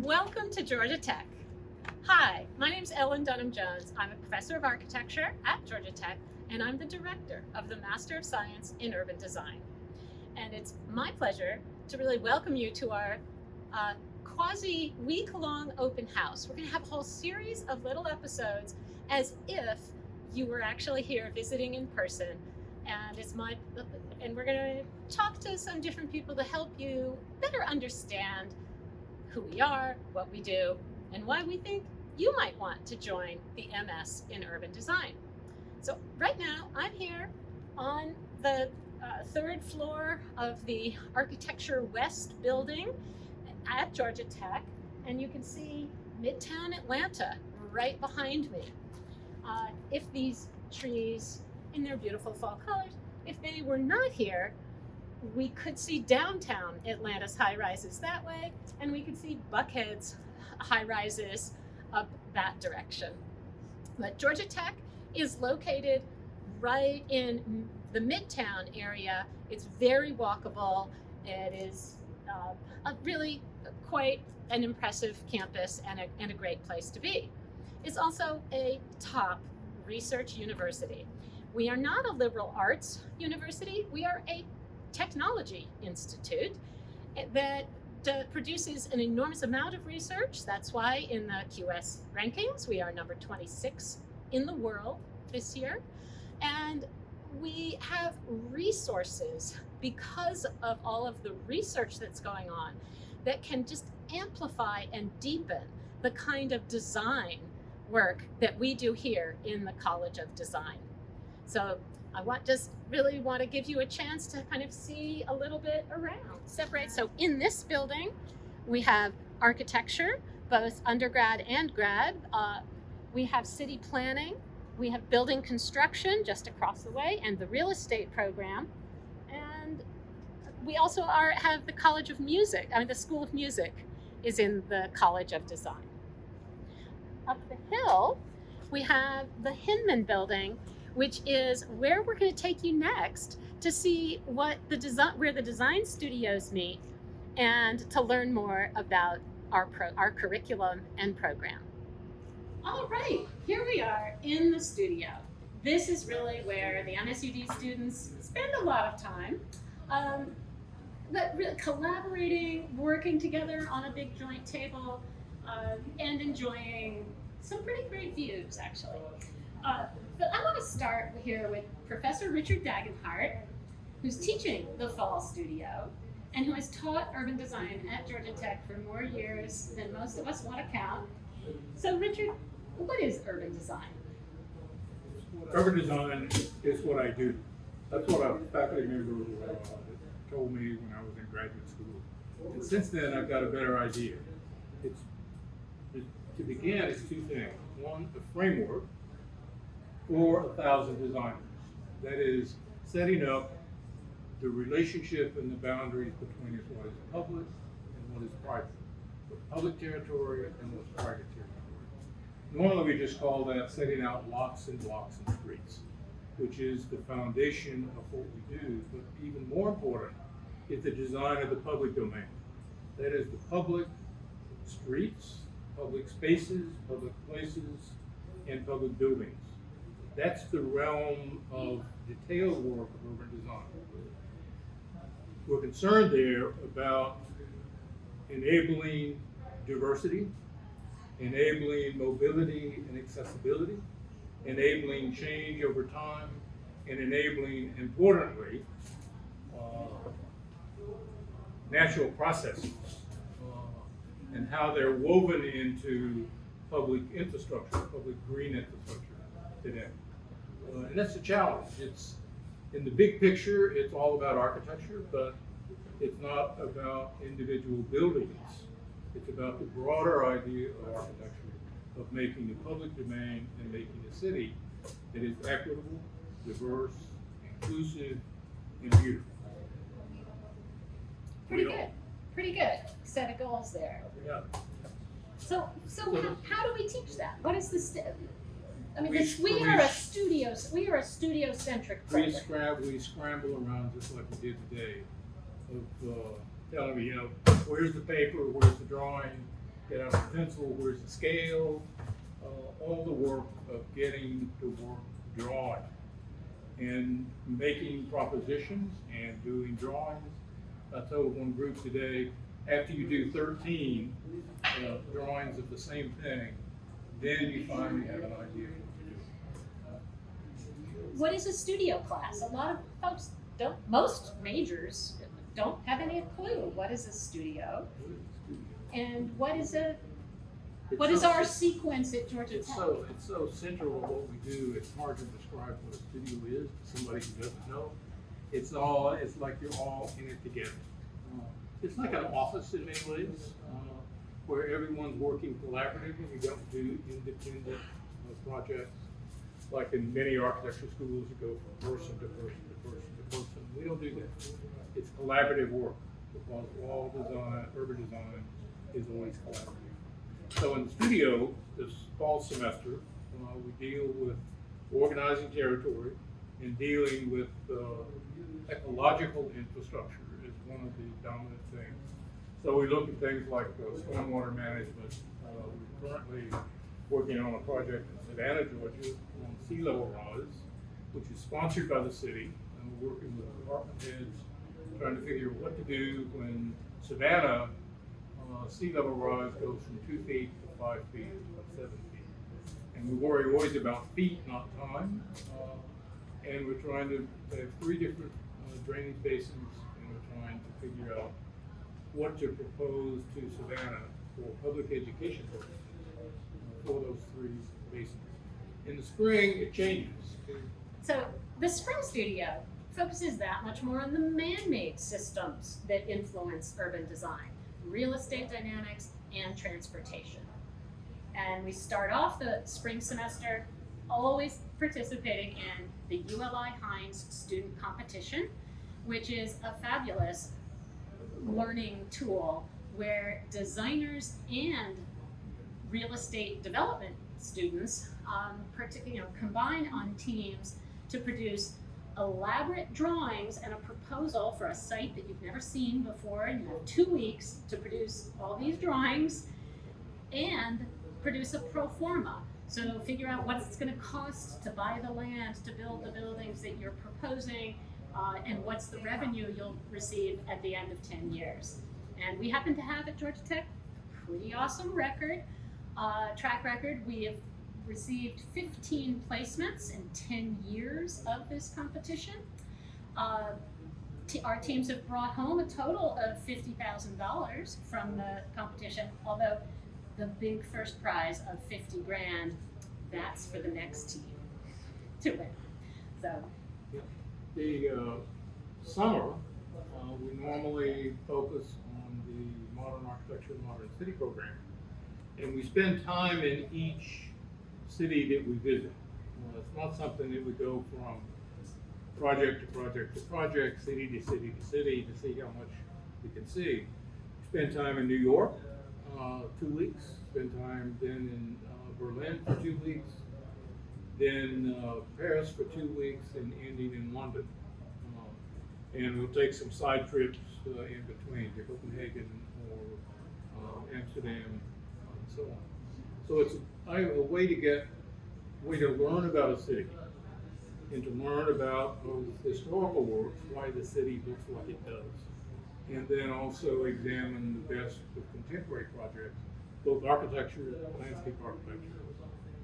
Welcome to Georgia Tech. Hi, my name is Ellen Dunham-Jones. I'm a professor of architecture at Georgia Tech, and I'm the director of the Master of Science in Urban Design. And it's my pleasure to really welcome you to our quasi week-long open house. We're going to have a whole series of little episodes as if you were actually here visiting in person. And we're going to talk to some different people to help you better understand who we are, what we do, and why we think you might want to join the MS in Urban Design. So right now, I'm here on the third floor of the Architecture West building at Georgia Tech, and you can see Midtown Atlanta right behind me. If these trees in their beautiful fall colors, if they were not here, we could see downtown Atlanta's high rises that way, and we could see Buckhead's high rises up that direction. But Georgia Tech is located right in the Midtown area. It's very walkable. It is really quite an impressive campus and a great place to be. It's also a top research university. We are not a liberal arts university. We are a technology institute that produces an enormous amount of research. That's why in the QS rankings, we are number 26 in the world this year. And we have resources because of all of the research that's going on that can just amplify and deepen the kind of design work that we do here in the College of Design. So I really want to give you a chance to kind of see a little bit around. Separate. So in this building, we have architecture, both undergrad and grad. We have city planning. We have building construction just across the way, and the real estate program. And we also have the College of Music. The School of Music is in the College of Design. Up the hill, we have the Hinman Building, which is where we're going to take you next to see where the design studios meet and to learn more about our curriculum and program. All right, here we are in the studio. This is really where the MSUD students spend a lot of time, but really collaborating, working together on a big joint table, and enjoying some pretty great views, actually. But I want to start here with Professor Richard Dagenhart, who's teaching the Fall Studio and who has taught urban design at Georgia Tech for more years than most of us want to count. So Richard, what is urban design? Urban design is what I do. That's what a faculty member told me when I was in graduate school. And since then, I've got a better idea. To begin, it's two things. One, a framework for 1,000 designers. That is setting up the relationship and the boundaries between what is public and what is private. What's public territory and what's private territory. Normally we just call that setting out lots and blocks and streets, which is the foundation of what we do. But even more important is the design of the public domain. That is the public streets, public spaces, public places, and public buildings. That's the realm of detailed work of urban design. We're concerned there about enabling diversity, enabling mobility and accessibility, enabling change over time, and enabling, importantly, natural processes and how they're woven into public infrastructure, public green infrastructure today. And that's a challenge. It's in the big picture, it's all about architecture, but it's not about individual buildings. It's about the broader idea of architecture, of making the public domain and making a city that is equitable, diverse, inclusive, and beautiful. Pretty good set of goals there. Yeah. So how do we teach that? What is the we are a studio-centric program. We scramble around just like we did today, of telling me, where's the paper, where's the drawing, get out a pencil, where's the scale, all the work of getting the work drawn and making propositions and doing drawings. I told one group today, after you do 13 drawings of the same thing, then you finally have an idea of what to do. What is a studio class? A lot of folks don't, most majors don't have any clue. What is a studio? And what is our sequence at Georgia Tech? It's so central to what we do, it's hard to describe what a studio is to somebody who doesn't know. It's like you're all in it together. It's like an office in many ways, where everyone's working collaboratively. We don't do independent projects. Like in many architecture schools, you go from person to person to person to person. We don't do that. It's collaborative work because all design, urban design, is always collaborative. So in the studio, this fall semester, we deal with organizing territory and dealing with ecological infrastructure is one of the dominant things. So we look at things like stormwater management. We're currently working on a project in Savannah, Georgia, on sea level rise, which is sponsored by the city. And we're working with department heads, trying to figure out what to do when Savannah sea level rise goes from 2 feet to 5 feet to 7 feet. And we worry always about feet, not time. And we're trying to have 3 different drainage basins, and we're trying to figure out what to propose to Savannah for public education purposes for those 3 basins. In the spring, it changes. So the Spring Studio focuses that much more on the man-made systems that influence urban design, real estate dynamics, and transportation. And we start off the spring semester always participating in the ULI Hines Student Competition, which is a fabulous learning tool where designers and real estate development students combine on teams to produce elaborate drawings and a proposal for a site that you've never seen before, and you have 2 weeks to produce all these drawings and produce a pro forma. So figure out what it's going to cost to buy the land, to build the buildings that you're proposing, and what's the revenue you'll receive at the end of 10 years. And we happen to have at Georgia Tech a pretty awesome track record. We have received 15 placements in 10 years of this competition. Our teams have brought home a total of $50,000 from the competition, although the big first prize of 50 grand, that's for the next team to win. So the summer, we normally focus on the Modern Architecture and Modern City program, and we spend time in each city that we visit. It's not something that we go from project to project to project, city to city to city to see how much we can see. Spend time in New York, 2 weeks. Spend time then in Berlin for 2 weeks. Then Paris for 2 weeks, and ending in London. And we'll take some side trips in between to Copenhagen or Amsterdam and so on. So it's a way to learn about a city and to learn about both historical works, why the city looks like it does, and then also examine the best of contemporary projects, both architecture, landscape architecture,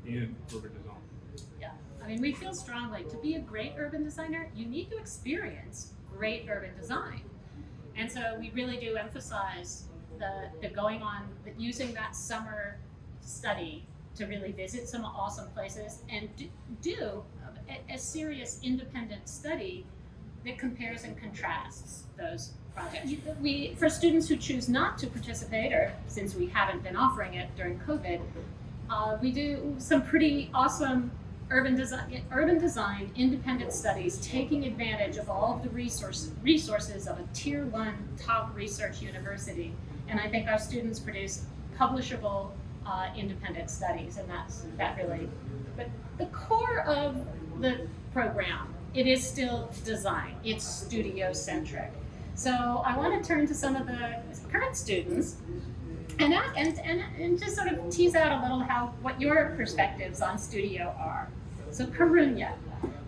and urban design. yeah, I mean, we feel strongly to be a great urban designer, you need to experience great urban design. And so we really do emphasize using that summer study to really visit some awesome places and do a serious independent study that compares and contrasts those projects. For students who choose not to participate, or since we haven't been offering it during COVID, we do some pretty awesome urban design independent studies, taking advantage of all of the resources of a Tier 1 top research university. And I think our students produce publishable independent studies, and that really. But the core of the program, it is still design. It's studio centric. So I want to turn to some of the current students And just sort of tease out a little what your perspectives on studio are. So Karunya,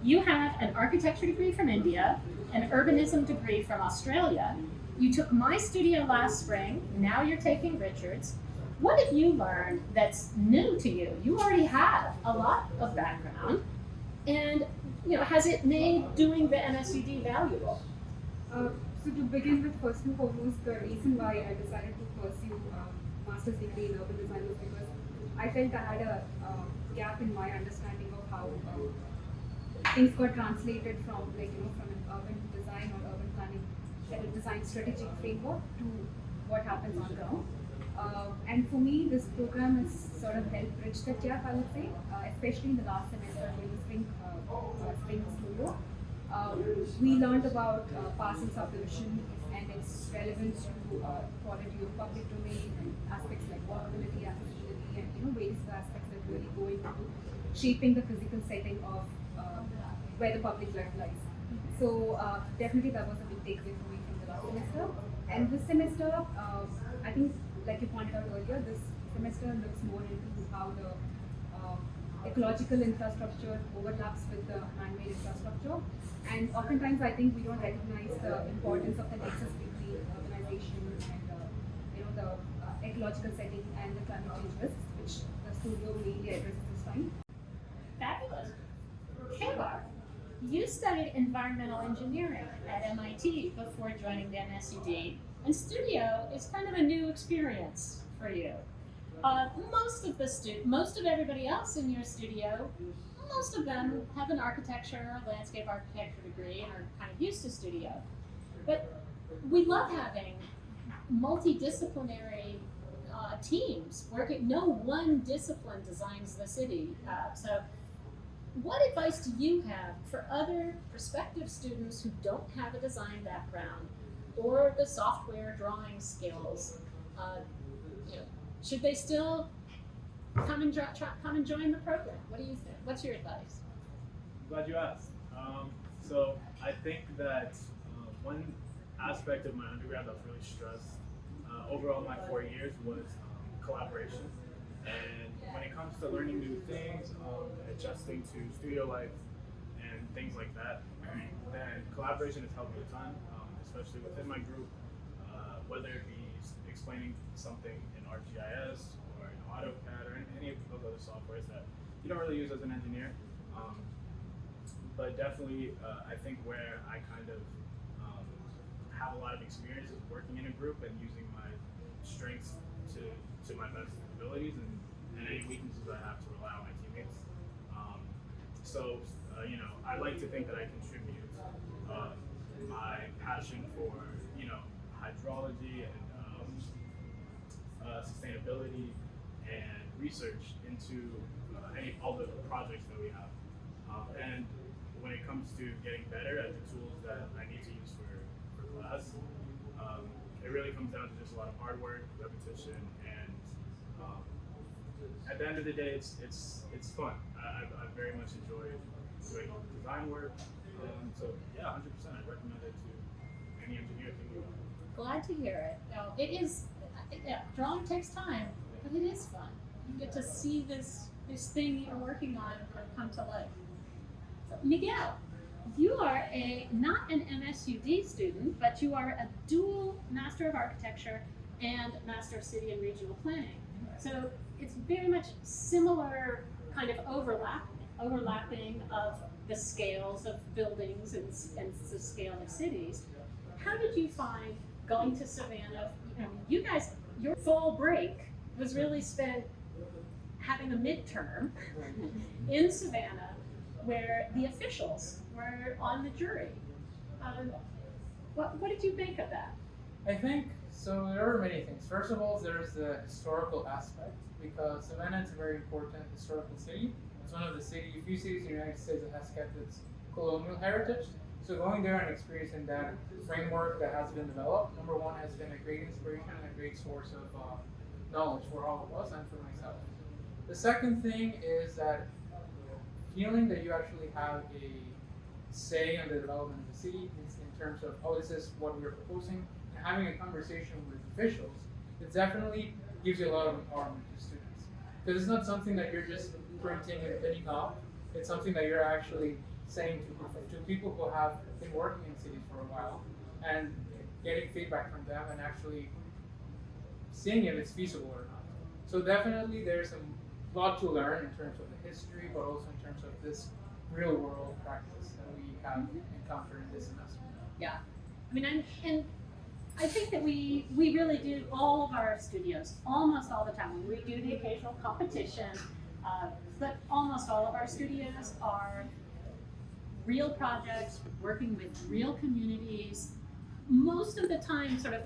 you have an architecture degree from India, an urbanism degree from Australia. You took my studio last spring. Now you're taking Richard's. What have you learned that's new to you? You already have a lot of background, and has it made doing the MSUD valuable? So to begin with, first and foremost, the reason why I decided to pursue master's degree in urban design was because I felt I had a gap in my understanding of how things got translated from from an urban design or urban planning design strategic framework to what happens on ground. And for me, this program has sort of helped bridge that gap, I would say, especially in the last semester during the spring studio. We learned about parcel subdivision and its relevance to quality of public domain and aspects like walkability, accessibility, and various aspects that really go into shaping the physical setting of where the public life lies. So definitely that was a big takeaway for me from the last semester. And this semester, I think, like you pointed out earlier, this semester looks more into how the ecological infrastructure overlaps with the man-made infrastructure. And oftentimes I think we don't recognize the importance of the nexus between urbanization and the ecological setting and the climate change risks, which the studio mainly addresses this time. Fabulous. Kayla, you studied environmental engineering at MIT before joining the MSUD, and studio is kind of a new experience for you. Most of everybody else in your studio, most of them have an architecture, landscape architecture degree, and are kind of used to studio. But we love having multidisciplinary teams working. No one discipline designs the city. So what advice do you have for other prospective students who don't have a design background or the software drawing skills? Should they still come and join the program? What do you think? What's your advice? Glad you asked. So I think that one aspect of my undergrad that was really stressed overall my 4 years was collaboration. And when it comes to learning new things, adjusting to studio life and things like that, then collaboration has helped me a ton, especially within my group, whether it be explaining something in ArcGIS or in AutoCAD or in any of those other softwares that you don't really use as an engineer. But definitely, I think where I kind of have a lot of experience is working in a group and using my strengths to my best abilities and any weaknesses I have to rely on my teammates. I like to think that I contribute my passion for hydrology and sustainability and research into all the projects that we have. And when it comes to getting better at the tools that I need to use for class, it really comes down to just a lot of hard work, repetition, and at the end of the day, it's fun. I very much enjoyed doing design work. So yeah, 100%. I recommend it to any engineer thinking about it. Glad to hear it. No, it is. Drawing takes time, but it is fun. You get to see this thing you're working on come to life. So, Miguel, you are not an MSUD student, but you are a dual Master of Architecture and Master of City and Regional Planning. So it's very much similar kind of overlapping of the scales of buildings and the scale of cities. How did you find going to Savannah? You guys, your fall break was really spent having a midterm in Savannah where the officials were on the jury. What did you think of that? I think, so there are many things. First of all, there's the historical aspect, because Savannah is a very important historical city. It's one of the few cities in the United States that has kept its colonial heritage. So going there and experiencing that framework that has been developed, number one, has been a great inspiration and a great source of knowledge for all of us and for myself. The second thing is that feeling that you actually have a say on the development of the city in terms of, oh, this is what we're proposing, and having a conversation with officials, it's definitely gives you a lot of empowerment to students. Because it's not something that you're just printing and pinning up. It's something that you're actually saying to people who have been working in cities for a while and getting feedback from them and actually seeing if it's feasible or not. So definitely there's a lot to learn in terms of the history, but also in terms of this real world practice that we have encountered in this semester. Yeah, I mean, and I think that we really do all of our studios almost all the time. We do the occasional competition, but almost all of our studios are real projects, working with real communities, most of the time sort of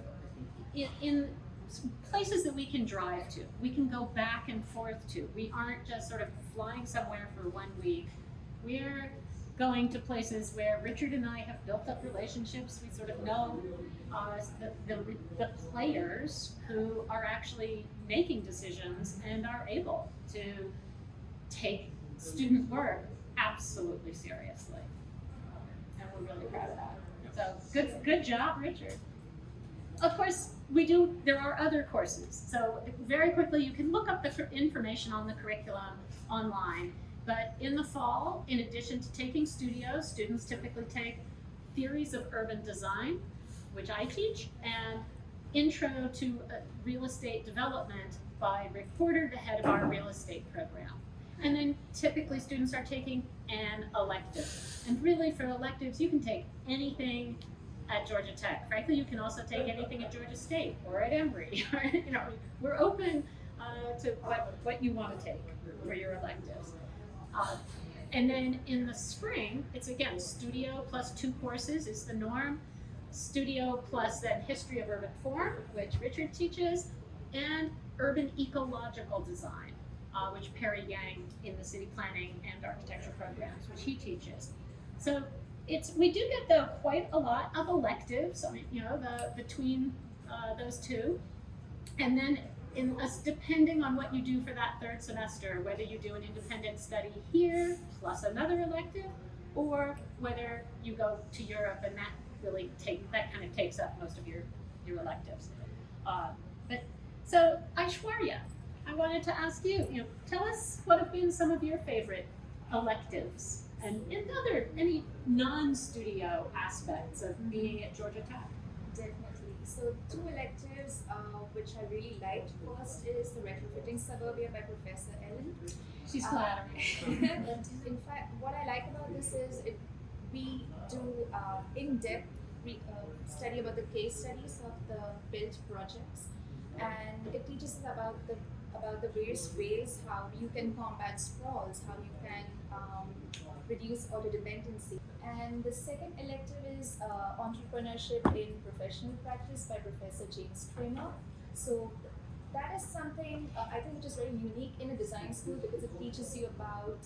in places that we can drive to, we can go back and forth to. We aren't just sort of flying somewhere for 1 week. We're going to places where Richard and I have built up relationships. We sort of know the players who are actually making decisions and are able to take student work absolutely seriously. And we're really proud of that. So good job, Richard. Of course, there are other courses. So very quickly, you can look up the information on the curriculum online. But in the fall, in addition to taking studios, students typically take theories of urban design, which I teach, and intro to real estate development by Rick Porter, the head of our real estate program. And then typically students are taking an elective. And really for electives, you can take anything at Georgia Tech. Frankly, you can also take anything at Georgia State or at Emory. We're open to what you want to take for your electives. And then in the spring, it's again studio plus 2 courses is the norm. Studio plus then history of urban form, which Richard teaches, and urban ecological design, which Perry Yang in the city planning and architecture programs, which he teaches. So we do get though quite a lot of electives, between those two, and then depending on what you do for that 3rd semester, whether you do an independent study here plus another elective, or whether you go to Europe and that kind of takes up most of your electives. So Aishwarya, I wanted to ask you, tell us what have been some of your favorite electives and any non-studio aspects of being at Georgia Tech. Definitely. So 2 electives which I really liked. First is the retrofitting suburbia by Professor Ellen. She's flattering. In fact, what I like about this is we do in-depth study about the case studies of the built projects, and it teaches us about the various ways how you can combat sprawls, how you can reduce auto dependency. And the second elective is entrepreneurship in professional practice by Professor James Kramer. So that is something I think which is very unique in a design school, because it teaches you about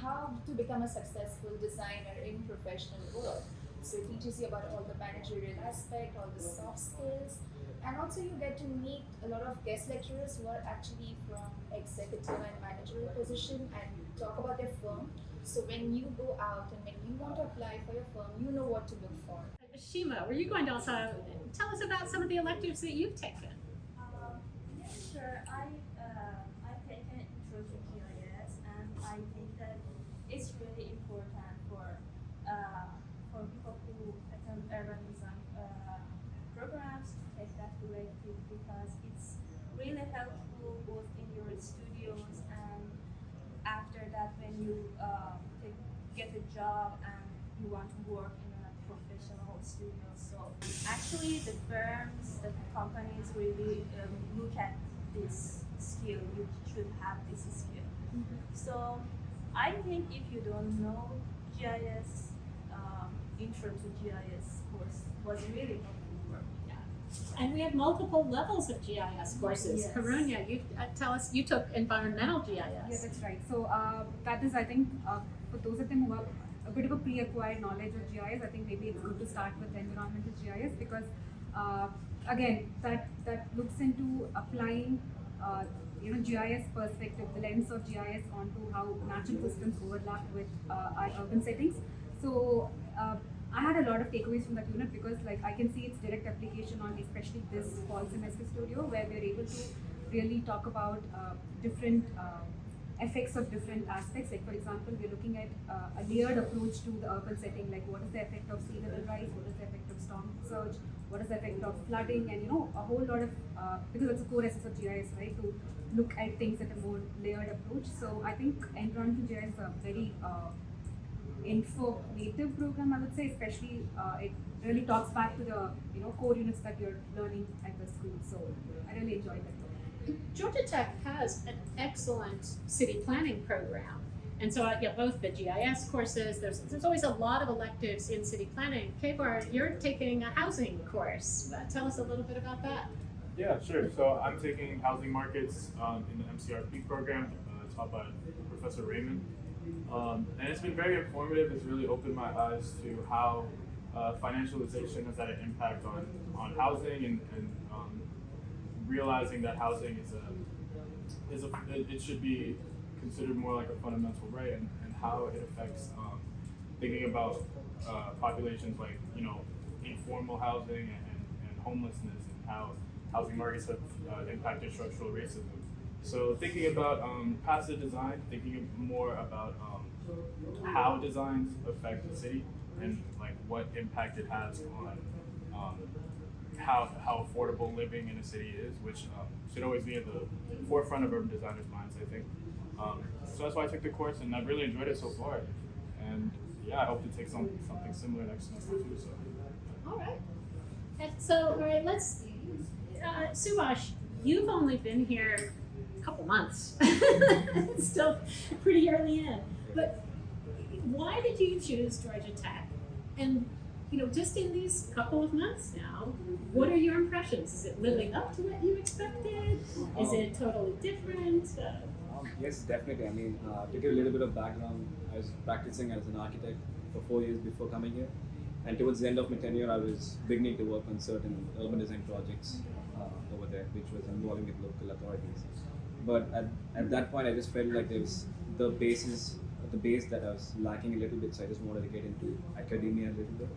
how to become a successful designer in professional world. So it teaches you about all the managerial aspect, all the soft skills, and also you get to meet a lot of guest lecturers who are actually from executive and managerial position and talk about their firm. So when you go out and when you want to apply for your firm, you know what to look for. Shima, were you going to also tell us about some of the electives that you've taken? Yes, sure. I've taken Intro to GIS, and I think that it's really important for people who attend urban design programs to take that elective, because it's really helpful both in your studios and after that when you get a job and you want to work in a professional studio. So actually the firms, the companies really look at this skill. You should have this skill. Mm-hmm. So I think if you don't know GIS, Intro to GIS course was really helpful for me. And we have multiple levels of GIS courses. Yes. Karunya, you tell us, you took environmental GIS. Yeah, that's right. So that is, I think, for those of them who have a bit of a pre-acquired knowledge of GIS, I think maybe it's good to start with environmental GIS, because again, that looks into applying GIS perspective, the lens of GIS onto how natural systems overlap with our urban settings. So I had a lot of takeaways from that unit because like I can see its direct application on especially this fall semester studio where we're able to really talk about different effects of different aspects. Like for example, we're looking at a layered approach to the urban setting, like what is the effect of sea level rise, what is the effect of storm surge, what is the effect of flooding, and a whole lot of because it's a core essence of GIS, right? To look at things at a more layered approach. So I think Environmental GIS is a very informative program, I would say, especially it really talks back to the core units that you're learning at the school. So I really enjoyed that program. Georgia Tech has an excellent city planning program. And so, both the GIS courses, there's always a lot of electives in city planning. Kabar, you're taking a housing course. Tell us a little bit about that. Yeah, sure. So I'm taking housing markets in the MCRP program taught by Professor Raymond. And it's been very informative. It's really opened my eyes to how financialization has had an impact on housing and realizing that housing it should be considered more like a fundamental right and how it affects thinking about populations like informal housing and homelessness and how housing markets have impacted structural racism. So thinking about passive design, thinking more about how designs affect the city and like what impact it has on how affordable living in a city is, which should always be at the forefront of urban designers' minds, I think. So that's why I took the course, and I've really enjoyed it so far. And yeah, I hope to take something similar next semester too. So. All right. And so, all right, let's. Subash, you've only been here a couple months. It's still pretty early in. But why did you choose Georgia Tech? And just in these couple of months now, what are your impressions? Is it living up to what you expected? Is it totally different? Yes, definitely. I mean, to give a little bit of background, I was practicing as an architect for 4 years before coming here. And towards the end of my tenure, I was beginning to work on certain urban design projects over there, which was involving with local authorities. But at that point, I just felt like there was the base that I was lacking a little bit, so I just wanted to get into academia a little bit.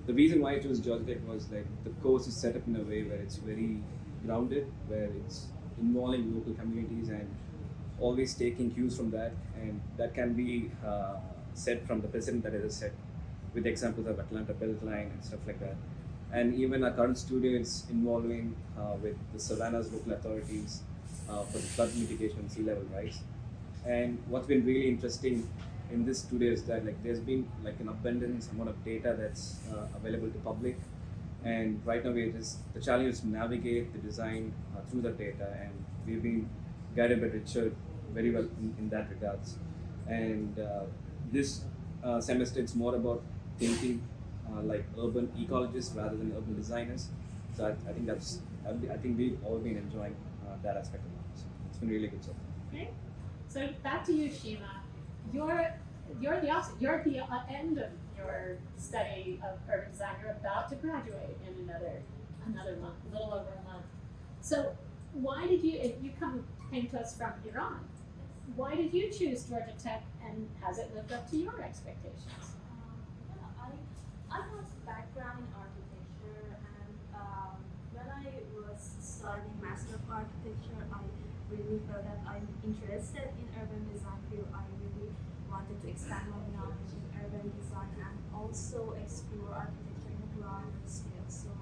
The reason why I chose Georgia Tech was like the course is set up in a way where it's very grounded, where it's involving local communities and always taking cues from that, and that can be set from the precedent that it is set with examples of Atlanta Beltline and stuff like that. And even our current studio is involving with the Savannah's local authorities for the flood mitigation and sea level rise. And what's been really interesting in this studio is that like there's been like an abundance amount of data that's available to public, and right now the challenge is to navigate the design through the data, and we've been guided by Richard very well in that regards. And this semester it's more about thinking like urban ecologists rather than urban designers. So I think we've all been enjoying that aspect of it. So it's been really good so far. Okay. So back to you, Shima. You're the opposite. You're at the end of your study of urban design. You're about to graduate in another month, a little over a month. So why did you, if you came to us from Iran, why did you choose Georgia Tech, and has it lived up to your expectations? I have background in architecture, and when I was studying Master of Architecture, I really felt that I'm interested in urban design field. I really wanted to expand my knowledge in urban design and also explore architecture in a broader scale. So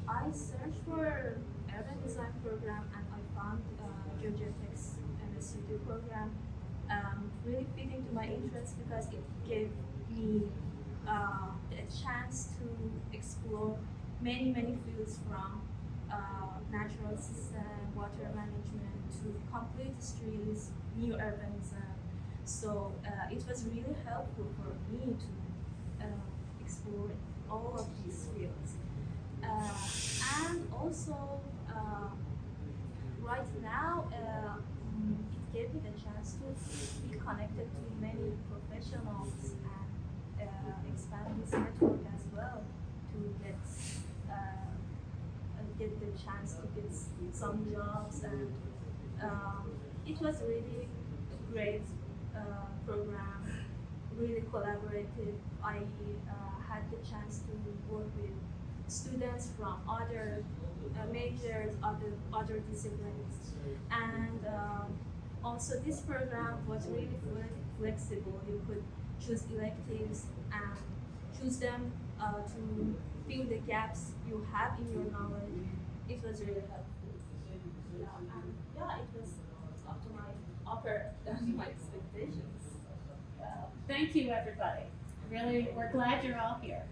I searched for urban design program, and I found Georgia Tech's MSUD program really fitting to my interests because it gave me a chance to explore many fields from natural system, water management to complete streets, new urbanism. So it was really helpful for me to explore all of these fields. And also, right now, it gave me the chance to be connected to many professionals and expand this network as well to get the chance to get some jobs. And it was really a great program, really collaborative. I had the chance to work with students from other majors, other disciplines, and also this program was really flexible. You could choose electives and choose them to fill the gaps you have in your knowledge. It was really helpful. Yeah, it was up to my upper than my expectations. Thank you, everybody. Really, we're glad you're all here.